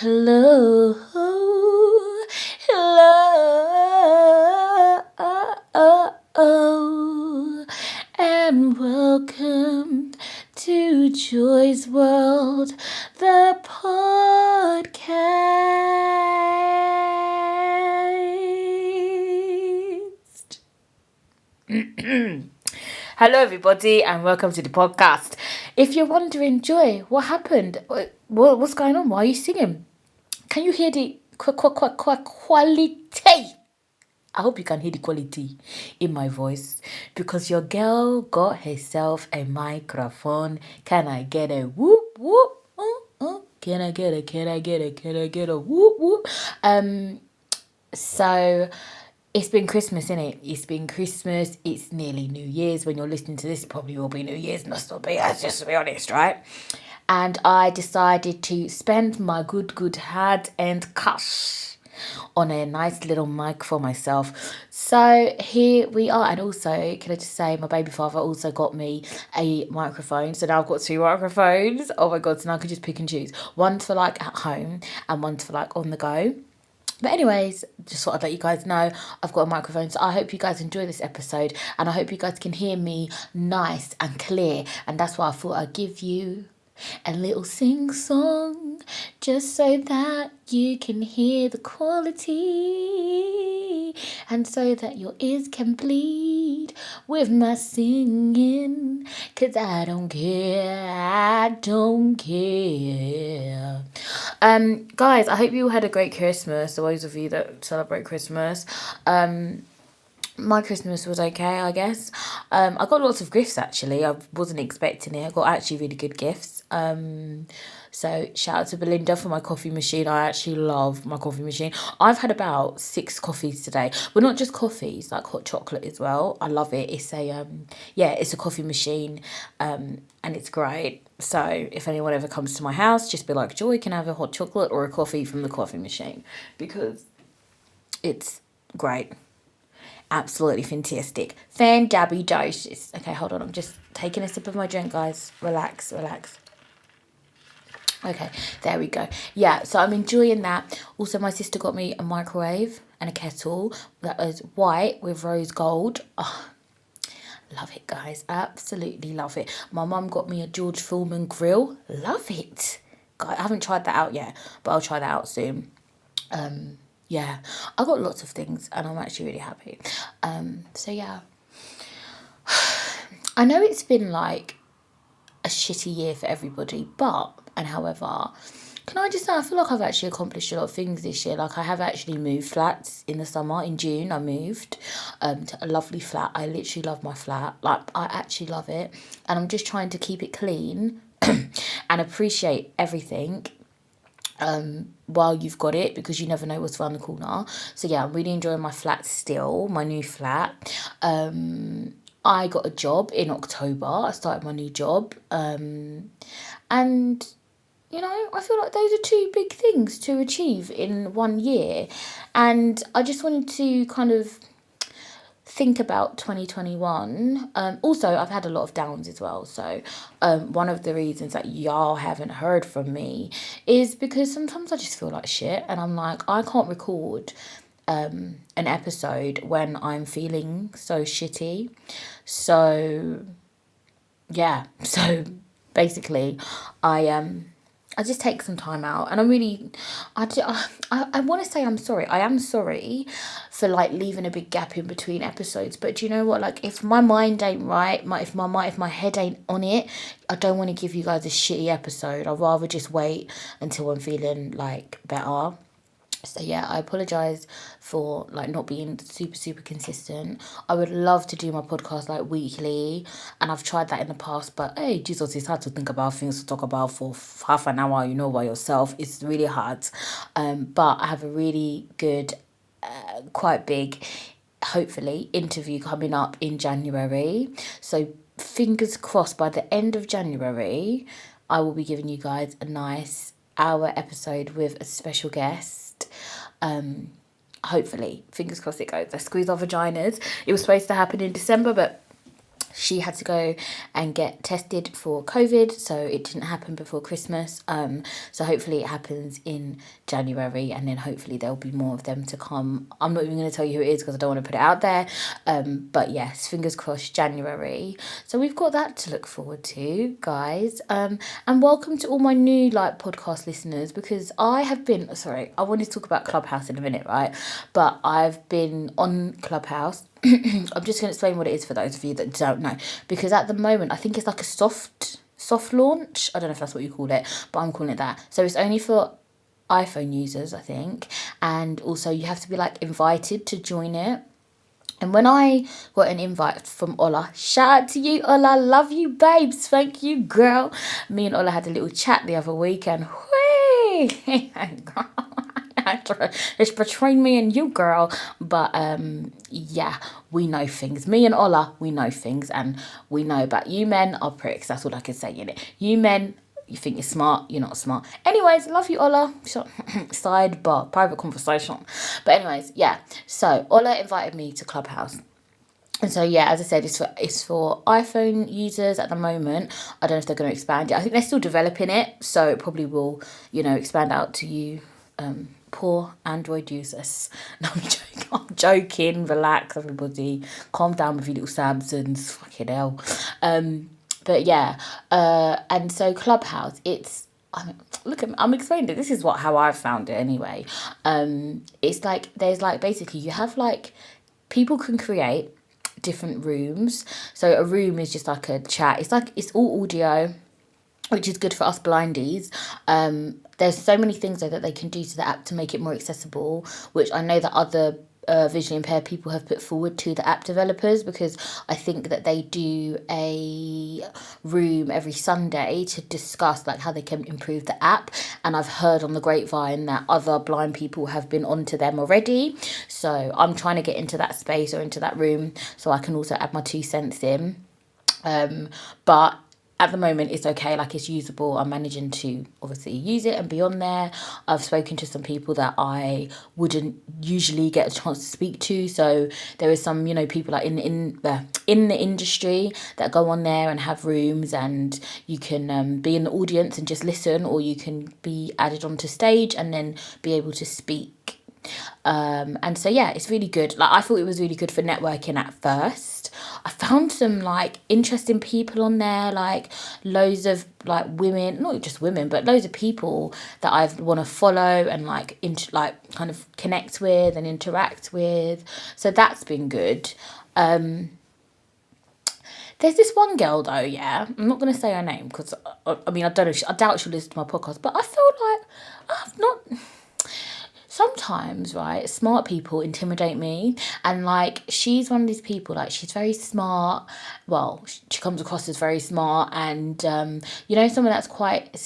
Hello, hello, and welcome to Joy's World, the podcast. Hello, everybody, and welcome to the podcast. If you're wondering, Joy, what happened? What's going on? Why are you singing? Can you hear the quality? I hope you can hear the quality in my voice because your girl got herself a microphone. Can I get a whoop whoop? Can I get a whoop whoop? So it's been Christmas, innit? It's been Christmas. It's nearly New Year's. When you're listening to this, it probably will be New Year's. Must not be. That's just to be honest, right? And I decided to spend my good hard-earned cash on a nice little mic for myself. So here we are. And also, can I just say, my baby father also got me a microphone. So now I've got 2 microphones. Oh my God, so now I can just pick and choose. One's for like at home and one's for like on the go. But anyways, just thought I'd let you guys know I've got a microphone. So I hope you guys enjoy this episode. And I hope you guys can hear me nice and clear. And that's why I thought I'd give you a little sing-song, just so that you can hear the quality, and so that your ears can bleed with my singing, 'cause I don't care. Guys, I hope you all had a great Christmas, those of you that celebrate Christmas. My Christmas was okay, I guess. I got lots of gifts, actually. I wasn't expecting it. I got actually really good gifts. So shout out to Belinda for my coffee machine. I actually love my coffee machine. I've had about 6 coffees today. Well, not just coffees, like hot chocolate as well. I love it. It's a it's a coffee machine, and it's great. So if anyone ever comes to my house, just be like, Joy, can I have a hot chocolate or a coffee from the coffee machine? Because it's great. Absolutely fantastic. Fan-dabby-docious. Okay, hold on. I'm just taking a sip of my drink, guys. Relax. Okay, there we go. Yeah, so I'm enjoying that. Also, my sister got me a microwave and a kettle that was white with rose gold. Oh, love it, guys. Absolutely love it. My mum got me a George Foreman grill. Love it. God, I haven't tried that out yet, but I'll try that out soon. Yeah, I got lots of things and I'm actually really happy. So yeah, I know it's been like a shitty year for everybody, however, can I just say, I feel like I've actually accomplished a lot of things this year. Like I have actually moved flats in the summer. In June, I moved to a lovely flat. I literally love my flat. Like I actually love it. And I'm just trying to keep it clean and appreciate everything while you've got it, because you never know what's around the corner. So yeah, I'm really enjoying my flat still, my new flat. I got a job in October. I started my new job. And, you know, I feel like those are 2 big things to achieve in 1 year. And I just wanted to kind of think about 2021. Also, I've had a lot of downs as well. So one of the reasons that y'all haven't heard from me is because sometimes I just feel like shit. And I'm like, I can't record an episode when I'm feeling so shitty. So yeah, so basically I just take some time out, and I want to say I'm sorry. I am sorry for like leaving a big gap in between episodes. But do you know what? Like if my mind ain't right, if my head ain't on it, I don't want to give you guys a shitty episode. I'd rather just wait until I'm feeling like better. So yeah, I apologise for like not being super consistent. I would love to do my podcast like weekly, and I've tried that in the past, but hey, Jesus, it's hard to think about things to talk about for half an hour, you know, by yourself. It's really hard. But I have a really good, quite big, hopefully, interview coming up in January. So fingers crossed, by the end of January, I will be giving you guys a nice hour episode with a special guest. Hopefully, fingers crossed it goes. I squeeze our vaginas. It was supposed to happen in December, but she had to go and get tested for COVID, so it didn't happen before Christmas. So hopefully it happens in January, and then hopefully there'll be more of them to come. I'm not even going to tell you who it is because I don't want to put it out there. But yes, fingers crossed, January. So we've got that to look forward to, guys. And welcome to all my new podcast listeners, because I have been, sorry, I wanted to talk about Clubhouse in a minute, right? But I've been on Clubhouse. I'm just going to explain what it is for those of you that don't know, because at the moment I think it's like a soft launch. I don't know if that's what you call it, but I'm calling it that. So it's only for iPhone users, I think, and also you have to be invited to join it. And when I got an invite from Ola, shout out to you, Ola, love you, babes, thank you, girl. Me and Ola had a little chat the other week, and it's between me and you, girl. But yeah, we know things. Me and Ola, we know things, and we know about you men are pricks. That's all I can say in it. You men, you think you're smart, you're not smart. Anyways, love you, Ola. Sidebar, private conversation. But anyways, yeah. So Ola invited me to Clubhouse. And so, yeah, as I said, it's for iPhone users at the moment. I don't know if they're going to expand it. I think they're still developing it. So it probably will, expand out to you poor Android users. No, I'm joking. Relax, everybody. Calm down with your little Samsungs. Fucking hell. But yeah, and so Clubhouse, I'm explaining it. This is how I found it anyway. It's there's basically you have people can create different rooms. So a room is just like a chat. It's all audio, which is good for us blindies. There's so many things though that they can do to the app to make it more accessible, which I know that other visually impaired people have put forward to the app developers, because I think that they do a room every Sunday to discuss how they can improve the app, and I've heard on the grapevine that other blind people have been onto them already. So I'm trying to get into that space or into that room so I can also add my 2 cents in. But at the moment it's okay, it's usable. I'm managing to obviously use it and be on there. I've spoken to some people that I wouldn't usually get a chance to speak to, so there is some people in the industry that go on there and have rooms, and you can be in the audience and just listen, or you can be added onto stage and then be able to speak. And so yeah, it's really good. I thought it was really good for networking at first. I found some interesting people on there, loads of women, not just women, but loads of people that I want to follow and kind of connect with and interact with. So that's been good. There's this one girl though, yeah. I'm not gonna say her name because I mean I don't know. I doubt she'll listen to my podcast, but I feel I've not. Sometimes, right, smart people intimidate me, and she's one of these people, she's very smart. Well, she comes across as very smart, and someone that's quite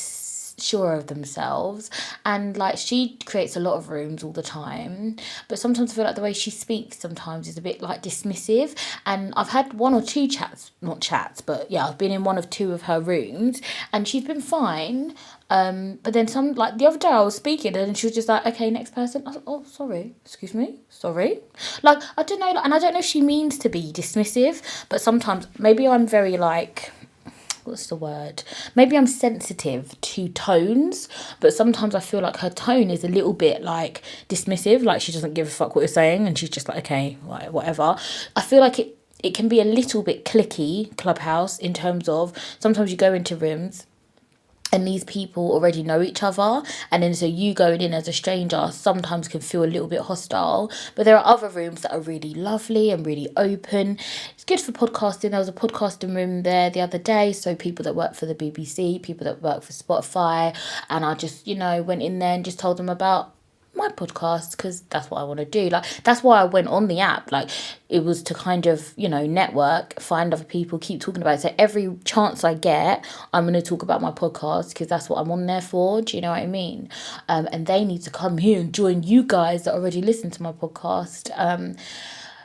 sure of themselves, and she creates a lot of rooms all the time, but sometimes I feel the way she speaks sometimes is a bit dismissive. And I've had 1 or 2 but yeah, I've been in 1 of 2 of her rooms and she's been fine. But then some, the other day I was speaking and she was just okay, next person. I was oh, sorry, excuse me, sorry. I don't know, and I don't know if she means to be dismissive, but sometimes maybe I'm very what's the word? Maybe I'm sensitive to tones, but sometimes I feel her tone is a little bit dismissive, she doesn't give a fuck what you're saying, and she's just okay, whatever. I feel it can be a little bit cliquey, Clubhouse, in terms of sometimes you go into rooms and these people already know each other, and then so you going in as a stranger sometimes can feel a little bit hostile. But there are other rooms that are really lovely and really open. It's good for podcasting. There was a podcasting room there the other day, so people that work for the BBC, people that work for Spotify, and I just went in there and just told them about my podcast, because that's what I want to do. That's why I went on the app. It was to kind of network, find other people, keep talking about it. So every chance I get, I'm going to talk about my podcast, because that's what I'm on there for. Do you know what I mean? And they need to come here and join you guys that already listen to my podcast,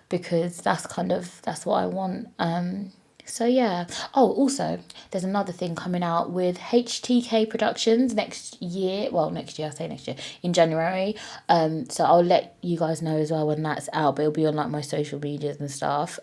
because that's what I want. So yeah. Oh, also, there's another thing coming out with HTK Productions next year. Well, next year, I say next year, in January. So I'll let you guys know as well when that's out, but it'll be on my social medias and stuff.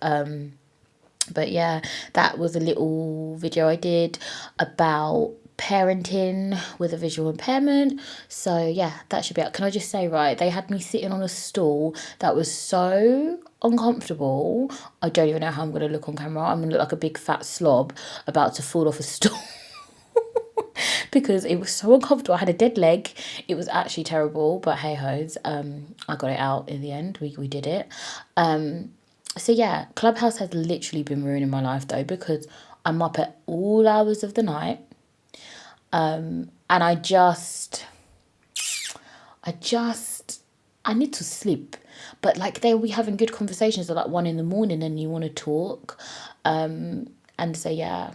But yeah, that was a little video I did about parenting with a visual impairment. So yeah, that should be out. Can I just say, right, they had me sitting on a stool that was so uncomfortable. I don't even know how I'm going to look on camera. I'm going to look like a big fat slob about to fall off a stool. Because it was so uncomfortable. I had a dead leg. It was actually terrible, but hey ho's. I got it out in the end. We did it. So yeah, Clubhouse has literally been ruining my life though, because I'm up at all hours of the night. And I need to sleep. But like they'll be having good conversations at like 1 a.m. and you want to talk. And so yeah.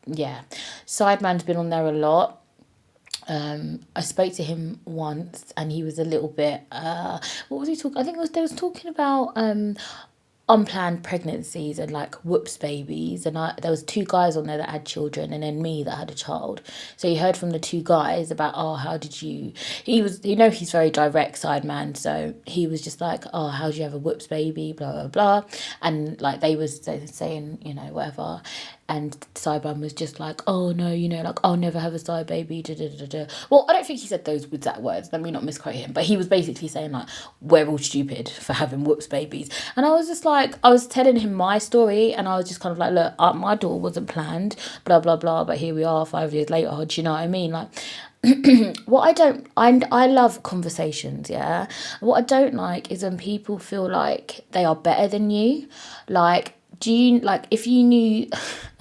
Yeah. Sideman's been on there a lot. I spoke to him once and he was a little bit what was he talking? I think they was talking about unplanned pregnancies and like whoops babies, and there was 2 guys on there that had children and then me that had a child. So you heard from the 2 guys about, oh, how did you, he was, he's very direct side man, so he was just like, oh, how do you have a whoops baby, blah blah blah, and like they was saying, whatever. And Sideburn was just like, oh no, like I'll never have a side baby. Da, da, da, da. Well, I don't think he said those exact words. Let me not misquote him. But he was basically saying like, we're all stupid for having whoops babies. And I was just like, I was telling him my story, and I was just kind of like, look, my daughter wasn't planned, blah blah blah. But here we are, 5 years later. Do you know what I mean? Like, I love conversations, yeah. What I don't like is when people feel like they are better than you, like. Do you, like, if you knew,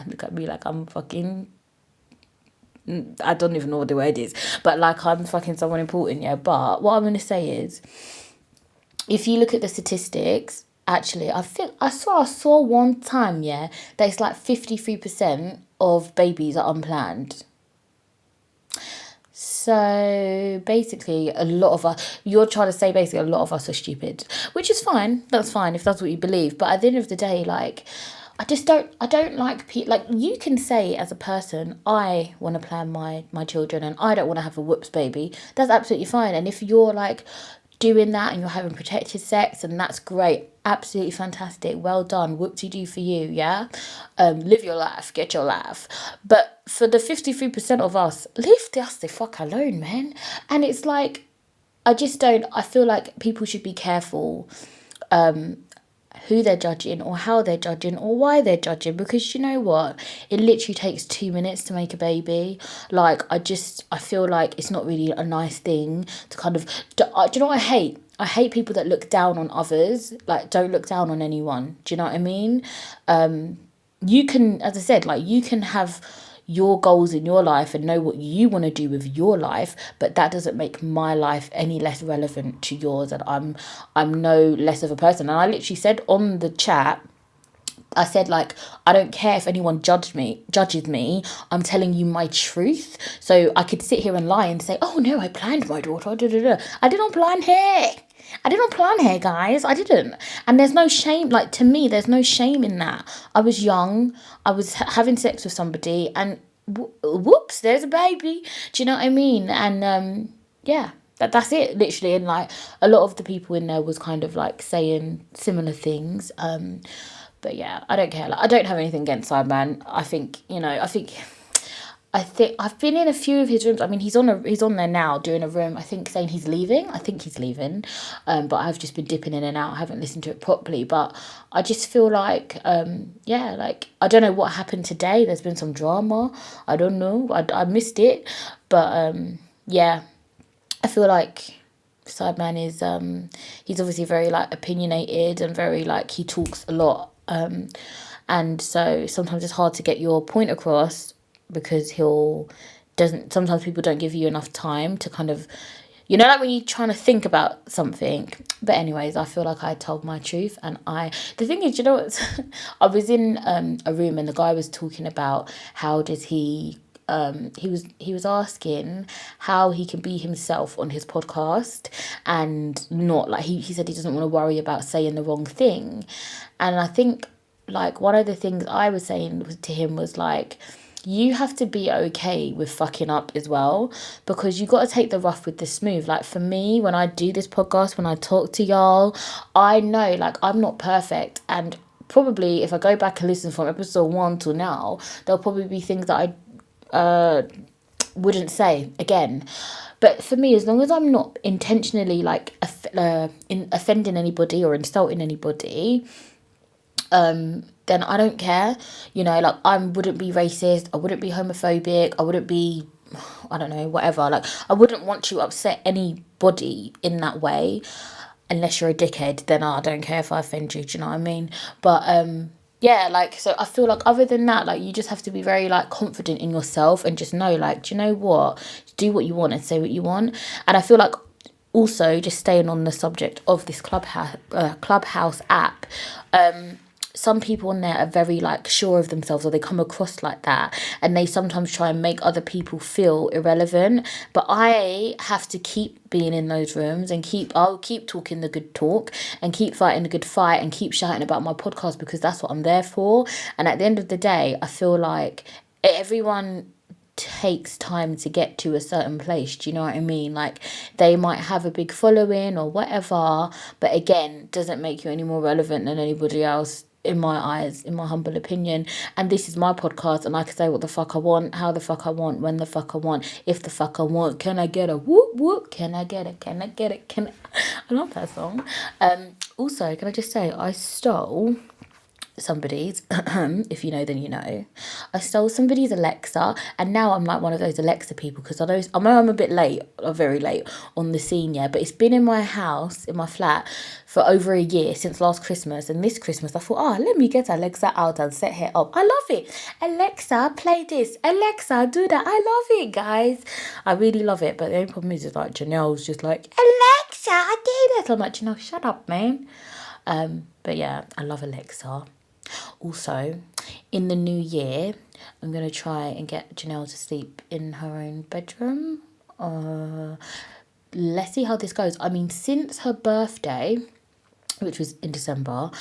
look at me like I'm fucking, I don't even know what the word is, but like I'm fucking someone important, yeah. But what I'm going to say is, if you look at the statistics, actually, I saw one time, yeah, that it's like 53% of babies are unplanned. So basically, you're trying to say basically a lot of us are stupid, which is fine. That's fine if that's what you believe. But at the end of the day, like, I don't like people, like, you can say as a person, I want to plan my children and I don't want to have a whoops baby. That's absolutely fine. And if you're like doing that and you're having protected sex, and that's great, absolutely fantastic, well done, whoop-de-doo for you, yeah. Live your life, get your life. But for the 53% of us, leave us the fuck alone, man. And it's like, I feel like people should be careful who they're judging or how they're judging or why they're judging, because you know what, it literally takes 2 minutes to make a baby. Like, I feel like it's not really a nice thing to kind of, do you know what I hate people that look down on others. Like, don't look down on anyone, do you know what I mean? You can, as I said, like, you can have your goals in your life and know what you want to do with your life, but that doesn't make my life any less relevant to yours, and I'm no less of a person. And I literally said on the chat, I said, like, I don't care if anyone judges me. I'm telling you my truth. So I could sit here and lie and say, oh no, I planned my daughter. Da, da, da. I didn't plan hair, guys. I didn't. And there's no shame. Like, to me, there's no shame in that. I was young. I was having sex with somebody, and whoops, there's a baby. Do you know what I mean? And yeah. That's it, literally. And like, a lot of the people in there was kind of like saying similar things. But yeah, I don't care. Like, I don't have anything against Sideman. I think I've been in a few of his rooms. I mean, he's on there now doing a room, I think, saying he's leaving. I think he's leaving. But I've just been dipping in and out. I haven't listened to it properly. But I just feel like, like, I don't know what happened today. There's been some drama. I don't know. I missed it. But yeah, I feel like Sideman is he's obviously very like opinionated and very like, he talks a lot. And so sometimes it's hard to get your point across, because sometimes people don't give you enough time to kind of, like when you're trying to think about something. But anyways, I feel like I told my truth. And the thing is, I was in a room and the guy was talking about how does he was asking how he can be himself on his podcast and not like, he said he doesn't want to worry about saying the wrong thing. And I think, like, one of the things I was saying to him was like, you have to be okay with fucking up as well, because you got to take the rough with the smooth. Like, for me, when I do this podcast, when I talk to y'all, I know, like, I'm not perfect, and probably if I go back and listen from episode 1 till now, there'll probably be things that I wouldn't say again. But for me, as long as I'm not intentionally like offending anybody or insulting anybody, then I don't care. You know, like I wouldn't be racist, I wouldn't be homophobic, I wouldn't be, I don't know, whatever. Like I wouldn't want to upset anybody in that way. Unless you're a dickhead, then I don't care if I offend you, do you know what I mean? But yeah, like, so I feel like other than that, like, you just have to be very like confident in yourself and just know, like, do you know what, do what you want and say what you want. And I feel like also, just staying on the subject of this clubhouse app, some people on there are very like sure of themselves, or they come across like that, and they sometimes try and make other people feel irrelevant. But I have to keep being in those rooms and I'll keep talking the good talk and keep fighting the good fight and keep shouting about my podcast, because that's what I'm there for. And at the end of the day, I feel like everyone takes time to get to a certain place, do you know what I mean? Like, they might have a big following or whatever, but again, doesn't make you any more relevant than anybody else, in my eyes, in my humble opinion. And this is my podcast, and I can say what the fuck I want, how the fuck I want, when the fuck I want, if the fuck I want. Can I get a whoop whoop? Can I get it? Can I get it? I love that song. Also, can I just say, I stole somebody's, if you know then you know, I stole somebody's Alexa, and now I'm like one of those Alexa people, because I know I'm a bit late, or very late on the scene, yeah, but it's been in my house, in my flat, for over a year, since last Christmas. And this Christmas I thought, let me get Alexa out and set her up. I love it. Alexa, play this. Alexa, do that. I love it, guys. I really love it. But the only problem is like Janelle's just like, Alexa, I did it. I'm like, Janelle, shut up, man. But yeah, I love Alexa. Also, in the new year, I'm going to try and get Janelle to sleep in her own bedroom. Let's see how this goes. I mean, since her birthday, which was in December,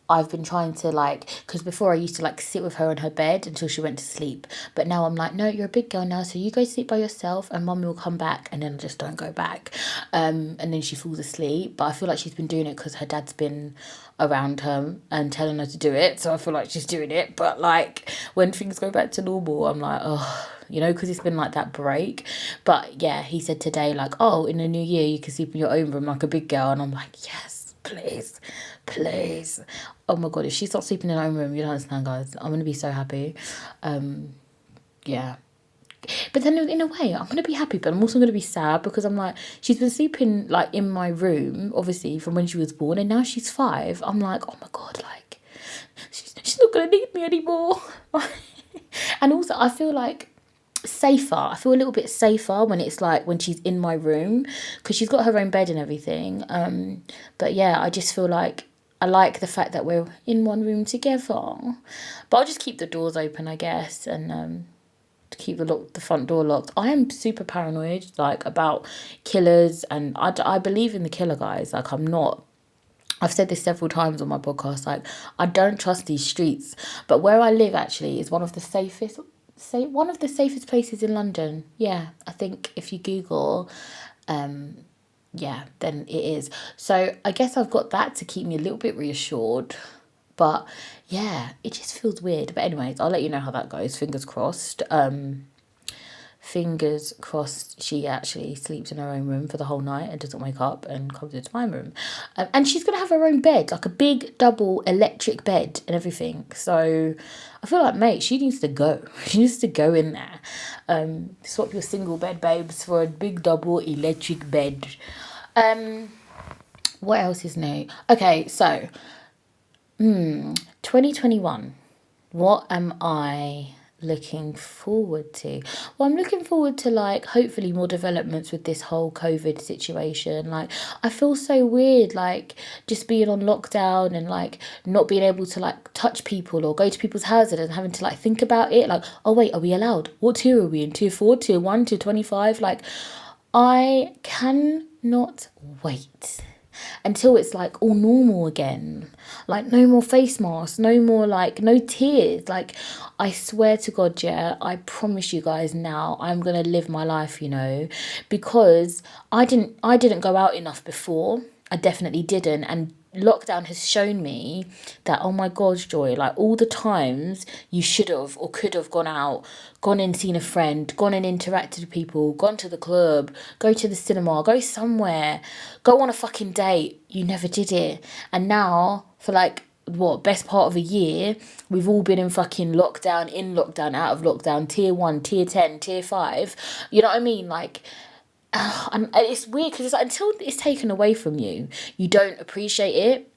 I've been trying to like, because before I used to like sit with her in her bed until she went to sleep, but now I'm like, no, you're a big girl now, so you go sleep by yourself and mummy will come back, and then I just don't go back, and then she falls asleep. But I feel like she's been doing it because her dad's been around her and telling her to do it, so I feel like she's doing it. But like, when things go back to normal, I'm like, oh, you know, because it's been like that break. But yeah, he said today like, oh, in the new year you can sleep in your own room like a big girl, and I'm like, yes, please. Oh my god, if she starts sleeping in her own room, you don't understand, guys, I'm gonna be so happy. Yeah, but then in a way I'm gonna be happy, but I'm also gonna be sad, because I'm like, she's been sleeping like in my room obviously from when she was born, and now she's 5. I'm like, oh my god, like she's not gonna need me anymore. And also I feel like I feel a little bit safer when it's like when she's in my room, because she's got her own bed and everything. But yeah, I just feel like I like the fact that we're in one room together. But I'll just keep the doors open, I guess, and keep the front door locked. I am super paranoid, like, about killers, and I believe in the killer, guys. Like, I've said this several times on my podcast, like, I don't trust these streets. But where I live actually is one of the safest places in London. Yeah, I think if you Google, yeah, then it is. So I guess I've got that to keep me a little bit reassured. But yeah, it just feels weird. But anyways, I'll let you know how that goes. Fingers crossed. Fingers crossed she actually sleeps in her own room for the whole night and doesn't wake up and comes into my room. And she's going to have her own bed, like a big double electric bed and everything. So I feel like, mate, she needs to go. She needs to go in there. Swap your single bed, babes, for a big double electric bed. What else is new? Okay, so 2021. What am I looking forward to? Well, I'm looking forward to, like, hopefully more developments with this whole COVID situation. Like, I feel so weird, like, just being on lockdown and, like, not being able to, like, touch people or go to people's houses and having to, like, think about it. Like, oh wait, are we allowed? What tier are we in? Tier 4, tier 1, tier 25? Like, I cannot wait until it's like all normal again. Like, no more face masks, no more, like, no tears. Like, I swear to God, yeah, I promise you guys now, I'm gonna live my life, you know, because I didn't go out enough before. I definitely didn't. And lockdown has shown me that, oh my God, Joy, like all the times you should have or could have gone out, gone and seen a friend, gone and interacted with people, gone to the club, go to the cinema, go somewhere, go on a fucking date, you never did it. And now, for like, what, best part of a year, we've all been in fucking lockdown, in lockdown, out of lockdown, tier 1, tier 10, tier 5. You know what I mean? Like, and it's weird because it's like, until it's taken away from you, you don't appreciate it.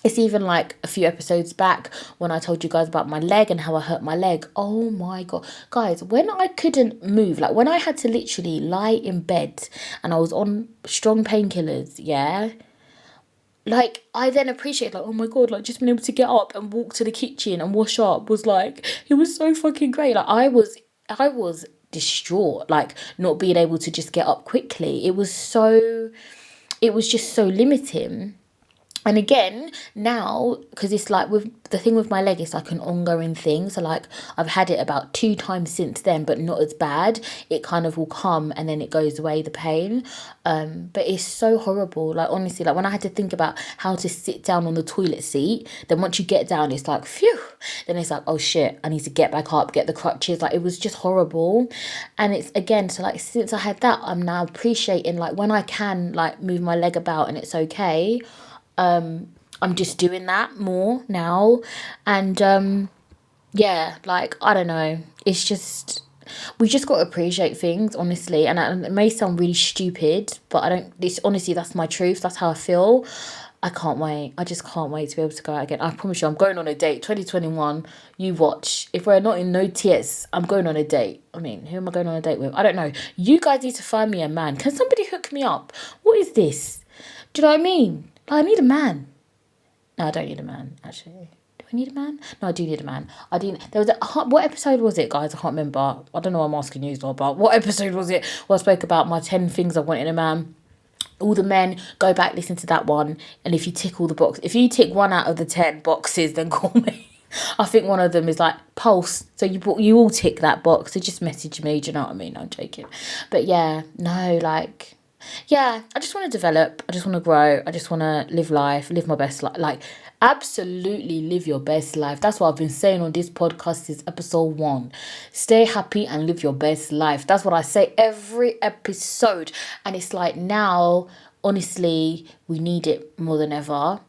It's even like a few episodes back when I told you guys about my leg and how I hurt my leg. Oh my God. Guys, when I couldn't move, like when I had to literally lie in bed and I was on strong painkillers, yeah, like I then appreciated, like, oh my God, like just being able to get up and walk to the kitchen and wash up was like, it was so fucking great. Like I was distraught, like not being able to just get up quickly. It was just so limiting. And again, now, because it's like with the thing with my leg, it's like an ongoing thing. So like I've had it about 2 times since then, but not as bad. It kind of will come and then it goes away, the pain. But it's so horrible. Like honestly, like when I had to think about how to sit down on the toilet seat, then once you get down, it's like, phew. Then it's like, oh shit, I need to get back up, get the crutches. Like it was just horrible. And it's again, so like since I had that, I'm now appreciating like when I can like move my leg about and it's okay. I'm just doing that more now. And yeah, like I don't know, it's just, we just got to appreciate things, honestly. And it may sound really stupid, but I don't, this honestly, that's my truth, that's how I feel. I can't wait. I just can't wait to be able to go out again. I promise you, I'm going on a date. 2021, you watch. If we're not in no TS, I'm going on a date. I mean, who am I going on a date with? I don't know. You guys need to find me a man. Can somebody hook me up? What is this? Do you know what I mean? Like, I need a man. No, I don't need a man, actually. Do I need a man? No, I do need a man. There was what episode was it, guys? I can't remember. I don't know why I'm asking you, but what episode was it where I spoke about my 10 things I want in a man? All the men, go back, listen to that one. And if you tick all the boxes, if you tick 1 out of the 10 boxes, then call me. I think one of them is like pulse. So you all tick that box. So just message me. Do you know what I mean? I'm joking. But yeah, no, like, yeah, I just want to develop. I just want to grow. I just want to live life, live my best life. Like, absolutely live your best life. That's what I've been saying on this podcast since episode 1. Stay happy and live your best life. That's what I say every episode. And it's like now, honestly, we need it more than ever.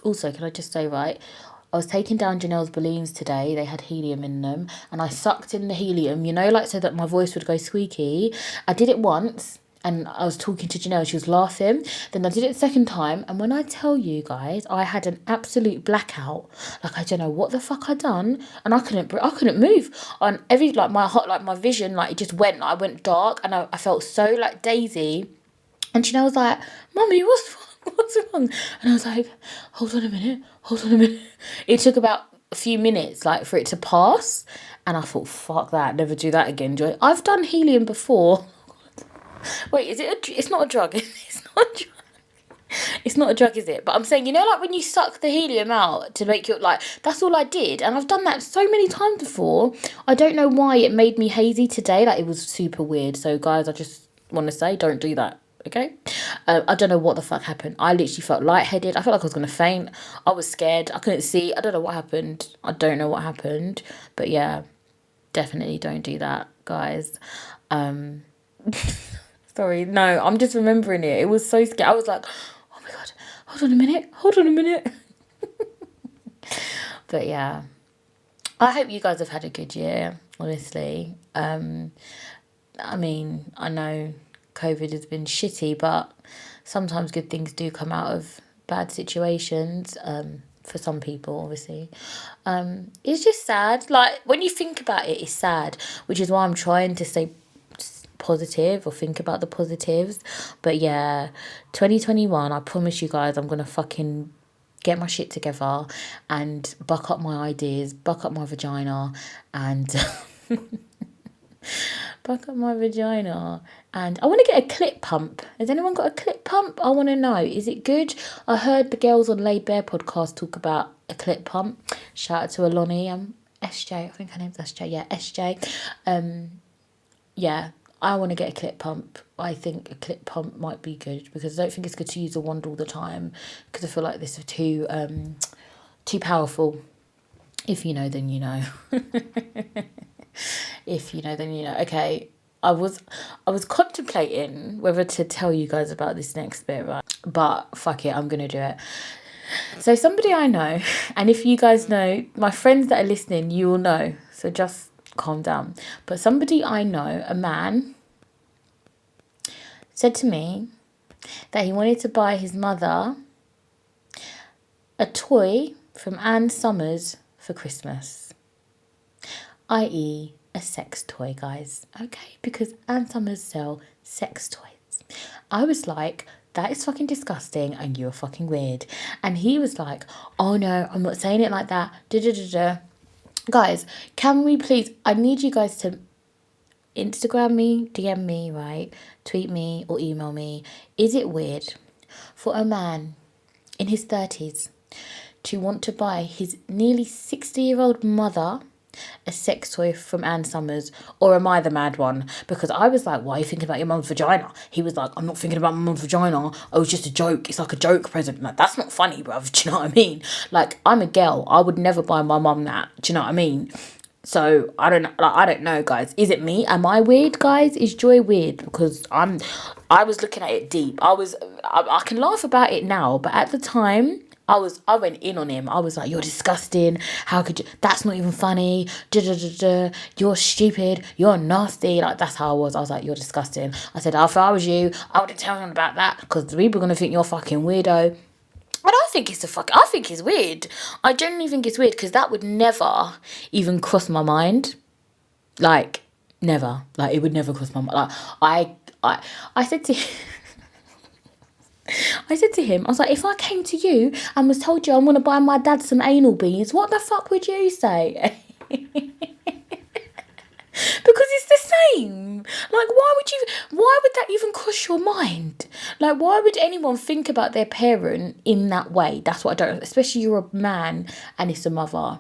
Also, can I just say, right, I was taking down Janelle's balloons today. They had helium in them. And I sucked in the helium, you know, like so that my voice would go squeaky. I did it once. And I was talking to Janelle, she was laughing. Then I did it the second time. And when I tell you guys, I had an absolute blackout. Like, I don't know what the fuck I'd done. And I couldn't move. And my vision, like, it just went, like, I went dark. And I felt so, like, daisy. And Janelle was like, Mummy, what's wrong? And I was like, hold on a minute. It took about a few minutes, like, for it to pass. And I thought, fuck that, never do that again, Joy. I've done helium before. Wait, it's not a drug. It's not a drug. It's not a drug, is it? But I'm saying, you know, like when you suck the helium out to make your, like, that's all I did. And I've done that so many times before. I don't know why it made me hazy today. Like, it was super weird. So, guys, I just want to say, don't do that. Okay? I don't know what the fuck happened. I literally felt lightheaded. I felt like I was going to faint. I was scared. I couldn't see. I don't know what happened. But yeah, definitely don't do that, guys. Sorry, no, I'm just remembering it. It was so scary. I was like, oh my God, hold on a minute. But yeah, I hope you guys have had a good year, honestly. I mean, I know COVID has been shitty, but sometimes good things do come out of bad situations, for some people, obviously. It's just sad. Like, when you think about it, it's sad, which is why I'm trying to stay positive or think about the positives. But yeah, 2021, I promise you guys, I'm gonna fucking get my shit together and buck up my ideas, buck up my vagina, and buck up my vagina. And I want to get a clit pump. Has anyone got a clit pump? I want to know, is it good? I heard the girls on Laid Bare podcast talk about a clit pump. Shout out to Aloni, SJ, I think her name's SJ. Yeah, SJ. Yeah, I want to get a clip pump. I think a clip pump might be good because I don't think it's good to use a wand all the time because I feel like this is too powerful. If you know, then you know. If you know, then you know. Okay, I was contemplating whether to tell you guys about this next bit, right? But fuck it, I'm gonna do it. So somebody I know, and if you guys know, my friends that are listening, you will know. So just calm down. But somebody I know, a man, said to me that he wanted to buy his mother a toy from Ann Summers for Christmas, i.e. a sex toy, guys. Okay, because Ann Summers sell sex toys. I was like, that is fucking disgusting and you're fucking weird. And he was like, oh no, I'm not saying it like that. Guys, can we please, I need you guys to Instagram me, DM me, right? Tweet me or email me. Is it weird for a man in his 30s to want to buy his nearly 60-year-old mother a sex toy from Ann Summers, or am I the mad one? Because I was like, why are you thinking about your mum's vagina? He was like, I'm not thinking about my mum's vagina. Oh, it's just a joke. It's like a joke present. Like, that's not funny, bruv. Do you know what I mean? Like, I'm a girl. I would never buy my mum that. Do you know what I mean? So I don't know, guys. Is it me? Am I weird, guys? Is Joy weird? Because I was looking at it deep. I can laugh about it now, but at the time, I went in on him. I was like, you're disgusting. How could you? That's not even funny. You're stupid. You're nasty. Like, that's how I was. I was like, you're disgusting. I said, if I was you, I wouldn't tell him about that because people are going to think you're a fucking weirdo. And I think I think it's weird. I genuinely think it's weird because that would never even cross my mind. Like, never. Like, it would never cross my mind. Like, I said to him, I was like, if I came to you and was told you I'm going to buy my dad some anal beads, what the fuck would you say? Because it's the same. Like, why would that even cross your mind? Like, why would anyone think about their parent in that way? That's what I don't, especially you're a man and it's a mother.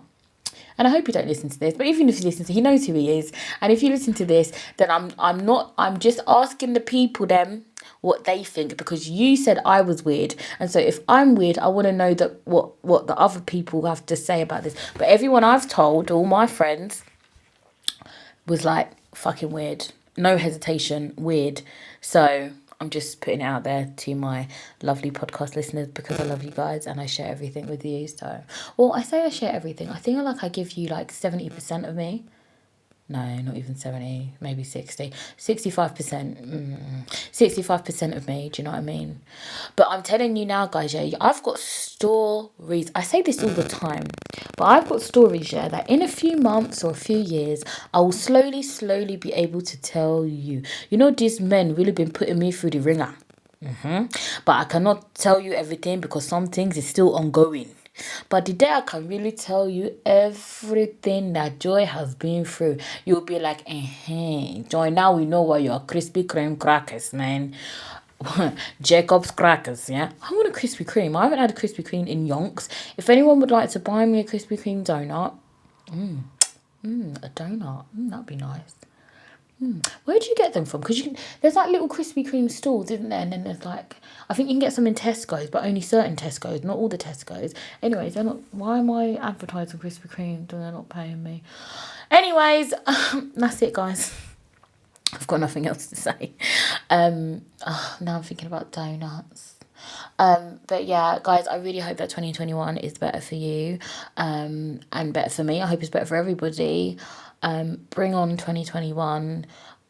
And I hope you don't listen to this, but even if you listen to, he knows who he is. And if you listen to this, then I'm just asking the people them what they think, because you said I was weird. And so if I'm weird, I want to know that what the other people have to say about this. But everyone I've told, all my friends, was like, fucking weird. No hesitation, weird. So I'm just putting it out there to my lovely podcast listeners because I love you guys and I share everything with you. So, well, I say I share everything. I think I give you like 70% of me. No, not even 70, maybe 60. 65%. 65% of me, do you know what I mean? But I'm telling you now, guys, yeah, I've got stories. I say this all the time, but I've got stories, yeah, that in a few months or a few years, I will slowly be able to tell you. You know, these men really been putting me through the ringer. But I cannot tell you everything because some things is still ongoing. But today I can really tell you everything that Joy has been through. You'll be like, Joy, now we know why you're Krispy Kreme crackers, man. Jacob's crackers, yeah? I want a Krispy Kreme. I haven't had a Krispy Kreme in yonks. If anyone would like to buy me a Krispy Kreme donut, a donut, that'd be nice. Where do you get them from? Because there's like little Krispy Kreme stalls, isn't there? And then there's like, I think you can get some in Tesco's, but only certain Tesco's, not all the Tesco's. Anyways, they're not. Why am I advertising Krispy Kreme? They're not paying me. Anyways, that's it, guys. I've got nothing else to say. Now I'm thinking about donuts. But yeah, guys, I really hope that 2021 is better for you, and better for me. I hope it's better for everybody. Bring on 2021.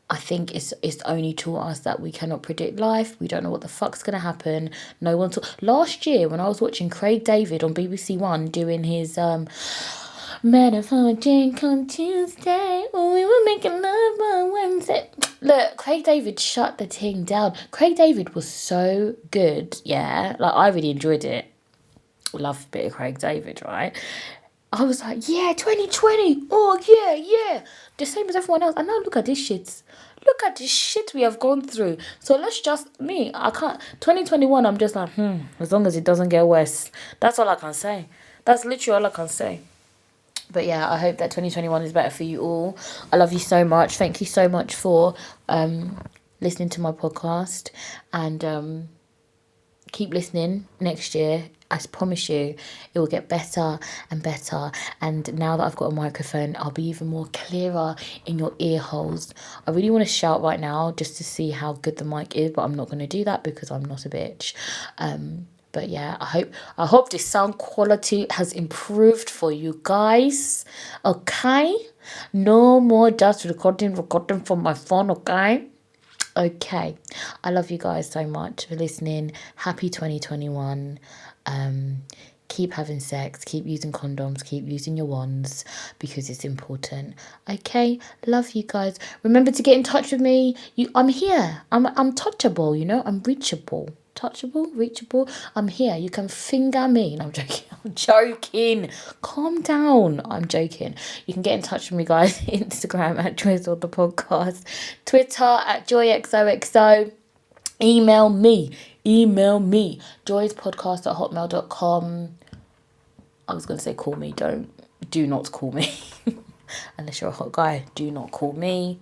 I think it's only taught us that we cannot predict life. We don't know what the fuck's going to happen. No one last year when I was watching Craig David on BBC One doing his metaphor drink on Tuesday, we were making love on Wednesday. Look, Craig David shut the thing down. Craig David was so good, yeah. Like, I really enjoyed it. Love a bit of Craig David, right? I was like, yeah, 2020. Oh, yeah. The same as everyone else. And now look at this shit. Look at this shit we have gone through. So let's just, I can't, 2021, I'm just like, as long as it doesn't get worse. That's all I can say. That's literally all I can say. But yeah, I hope that 2021 is better for you all. I love you so much. Thank you so much for listening to my podcast, and keep listening next year. I promise you it will get better and better. And now that I've got a microphone, I'll be even more clearer in your ear holes. I really want to shout right now just to see how good the mic is, but I'm not going to do that because I'm not a bitch. But yeah, I hope the sound quality has improved for you guys. Okay? No more just recording from my phone, okay? Okay. I love you guys so much for listening. Happy 2021. Keep having sex, keep using condoms, keep using your wands because it's important. Okay, love you guys. Remember to get in touch with me. I'm here. I'm touchable, you know. I'm reachable. Touchable, reachable. I'm here. You can finger me. No, I'm joking. I'm joking. Calm down. I'm joking. You can get in touch with me, guys. Instagram at Joy's or the podcast. Twitter at JoyXOXO. Email me joyspodcast@hotmail.com. I was going to say call me. Do not call me. Unless you're a hot guy, do not call me.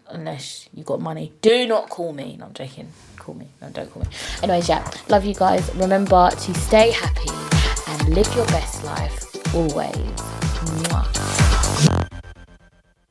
Unless you got money, do not call me. No, I'm joking. Call me. No, don't call me. Anyways, yeah, love you guys. Remember to stay happy and live your best life always. Mwah.